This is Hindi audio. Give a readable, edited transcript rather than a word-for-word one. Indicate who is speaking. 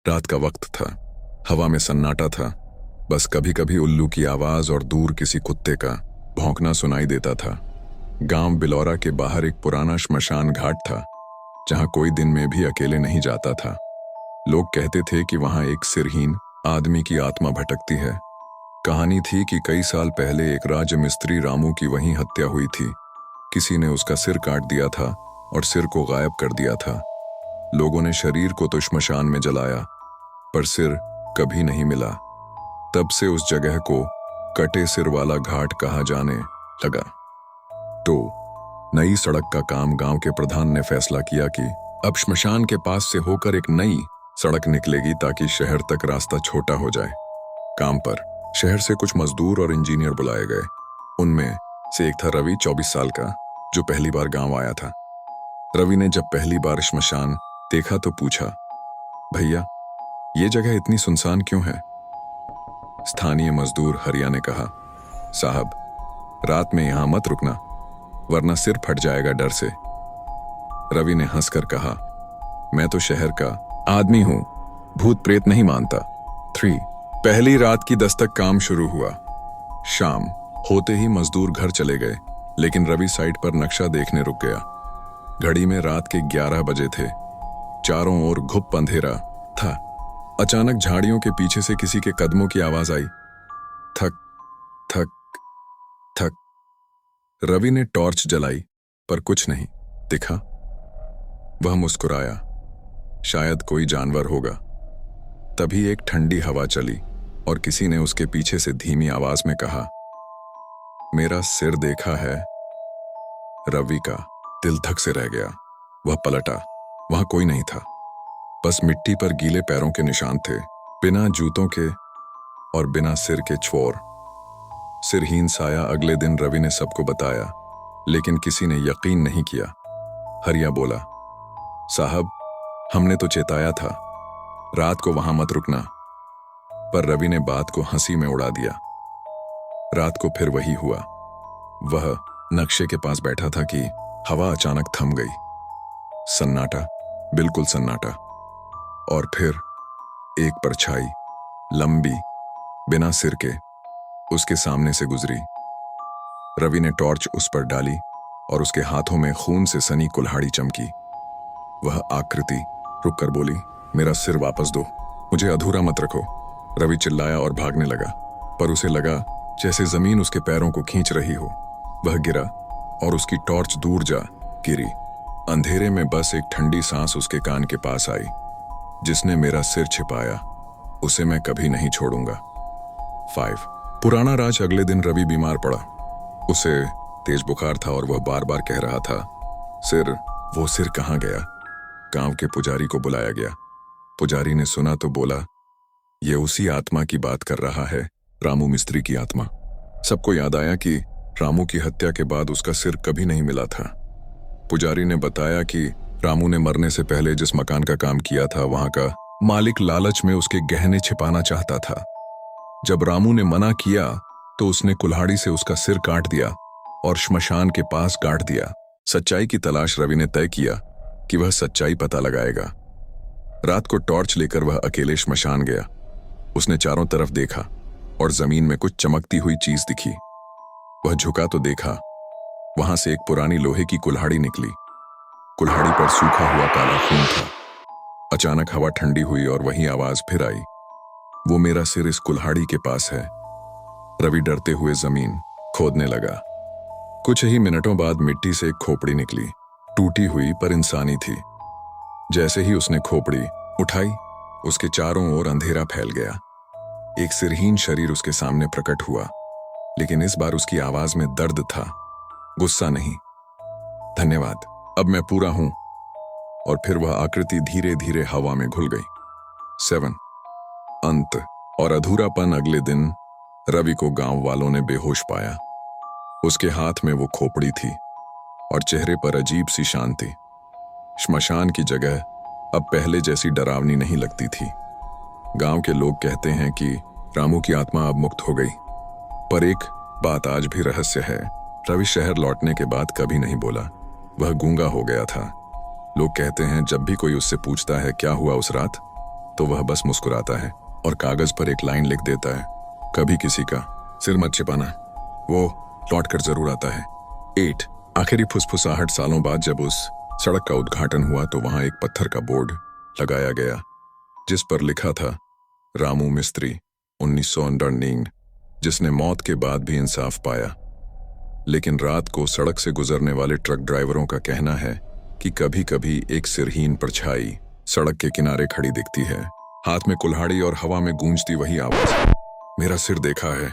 Speaker 1: रात का वक्त था। हवा में सन्नाटा था। बस कभी कभी उल्लू की आवाज और दूर किसी कुत्ते का भौंकना सुनाई देता था। गांव बिलौरा के बाहर एक पुराना श्मशान घाट था, जहां कोई दिन में भी अकेले नहीं जाता था। लोग कहते थे कि वहां एक सिरहीन आदमी की आत्मा भटकती है। कहानी थी कि कई साल पहले एक राजमिस्त्री रामू की वहीं हत्या हुई थी। किसी ने उसका सिर काट दिया था और सिर को गायब कर दिया था। लोगों ने शरीर को तो श्मशान में जलाया, पर सिर कभी नहीं मिला। तब से उस जगह को कटे सिर वाला घाट कहा जाने लगा। तो नई सड़क का काम गांव के प्रधान ने फैसला किया कि अब श्मशान के पास से होकर एक नई सड़क निकलेगी ताकि शहर तक रास्ता छोटा हो जाए। काम पर शहर से कुछ मजदूर और इंजीनियर बुलाए गए। उनमें से एक था रवि, 24 साल का, जो पहली बार गांव आया था। रवि ने जब पहली बार श्मशान देखा तो पूछा, भैया, ये जगह इतनी सुनसान क्यों है? स्थानीय मजदूर हरिया ने कहा, साहब, रात में यहां मत रुकना, वरना सिर फट जाएगा डर से। रवि ने हंसकर कहा, मैं तो शहर का आदमी हूं, भूत प्रेत नहीं मानता। 3 पहली रात की दस्तक काम शुरू हुआ। शाम होते ही मजदूर घर चले गए, लेकिन रवि साइट पर नक्शा देखने रुक गया। घड़ी में रात के 11 बजे थे। चारों ओर घुप अंधेरा था। अचानक झाड़ियों के पीछे से किसी के कदमों की आवाज आई। थक थक थक। रवि ने टॉर्च जलाई, पर कुछ नहीं दिखा। वह मुस्कुराया, शायद कोई जानवर होगा। तभी एक ठंडी हवा चली और किसी ने उसके पीछे से धीमी आवाज में कहा, मेरा सिर देखा है? रवि का दिल धक से रह गया। वह पलटा। वहां कोई नहीं था, बस मिट्टी पर गीले पैरों के निशान थे, बिना जूतों के और बिना सिर के छोर। सिरहीन साया। अगले दिन रवि ने सबको बताया, लेकिन किसी ने यकीन नहीं किया। हरिया बोला, साहब, हमने तो चेताया था, रात को वहां मत रुकना। पर रवि ने बात को हंसी में उड़ा दिया। रात को फिर वही हुआ। वह नक्शे के पास बैठा था कि हवा अचानक थम गई। सन्नाटा, बिल्कुल सन्नाटा। और फिर एक परछाई, लंबी, बिना सिर के, उसके सामने से गुजरी। रवि ने टॉर्च उस पर डाली और उसके हाथों में खून से सनी कुल्हाड़ी चमकी। वह आकृति रुककर बोली, मेरा सिर वापस दो, मुझे अधूरा मत रखो। रवि चिल्लाया और भागने लगा, पर उसे लगा जैसे जमीन उसके पैरों को खींच रही हो। वह गिरा और उसकी टॉर्च दूर जा गिरी। अंधेरे में बस एक ठंडी सांस उसके कान के पास आई, जिसने मेरा सिर छिपाया, उसे मैं कभी नहीं छोड़ूंगा। 5 पुराना राज। अगले दिन रवि बीमार पड़ा। उसे तेज बुखार था और वह बार बार कह रहा था, सिर, वो सिर कहाँ गया? गांव के पुजारी को बुलाया गया। पुजारी ने सुना तो बोला, ये उसी आत्मा की बात कर रहा है, रामू मिस्त्री की आत्मा। सबको याद आया कि रामू की हत्या के बाद उसका सिर कभी नहीं मिला था। पुजारी ने बताया कि रामू ने मरने से पहले जिस मकान का काम किया था, वहां का मालिक लालच में उसके गहने छिपाना चाहता था। जब रामू ने मना किया तो उसने कुल्हाड़ी से उसका सिर काट दिया और श्मशान के पास गाड़ दिया। सच्चाई की तलाश रवि ने तय किया कि वह सच्चाई पता लगाएगा। रात को टॉर्च लेकर वह अकेले श्मशान गया। उसने चारों तरफ देखा और जमीन में कुछ चमकती हुई चीज दिखी। वह झुका तो देखा, वहां से एक पुरानी लोहे की कुल्हाड़ी निकली। कुल्हाड़ी पर सूखा हुआ काला खून था। अचानक हवा ठंडी हुई और वही आवाज फिर आई, वो मेरा सिर इस कुल्हाड़ी के पास है। रवि डरते हुए जमीन खोदने लगा। कुछ ही मिनटों बाद मिट्टी से एक खोपड़ी निकली, टूटी हुई पर इंसानी थी। जैसे ही उसने खोपड़ी उठाई, उसके चारों ओर अंधेरा फैल गया। एक सिरहीन शरीर उसके सामने प्रकट हुआ, लेकिन इस बार उसकी आवाज में दर्द था, गुस्सा नहीं। धन्यवाद, अब मैं पूरा हूं। और फिर वह आकृति धीरे धीरे हवा में घुल गई। 7 अंत और अधूरापन। अगले दिन रवि को गांव वालों ने बेहोश पाया। उसके हाथ में वो खोपड़ी थी और चेहरे पर अजीब सी शांति। श्मशान की जगह अब पहले जैसी डरावनी नहीं लगती थी। गांव के लोग कहते हैं कि रामू की आत्मा अब मुक्त हो गई, पर एक बात आज भी रहस्य है। रवि शहर लौटने के बाद कभी नहीं बोला। वह गूंगा हो गया था। लोग कहते हैं जब भी कोई उससे पूछता है क्या हुआ उस रात, तो वह बस मुस्कुराता है और कागज पर एक लाइन लिख देता है, कभी किसी का सिर मत छिपाना, वो लौट कर जरूर आता है। 8 आखिरी फुसफुसाहट सालों बाद जब उस सड़क का उद्घाटन हुआ तो वहां एक पत्थर का बोर्ड लगाया गया जिस पर लिखा था, रामू मिस्त्री 1999, जिसने मौत के बाद भी इंसाफ पाया। लेकिन रात को सड़क से गुजरने वाले ट्रक ड्राइवरों का कहना है कि कभी कभी एक सिरहीन परछाई सड़क के किनारे खड़ी दिखती है, हाथ में कुल्हाड़ी और हवा में गूंजती वही आवाज, मेरा सिर देखा है।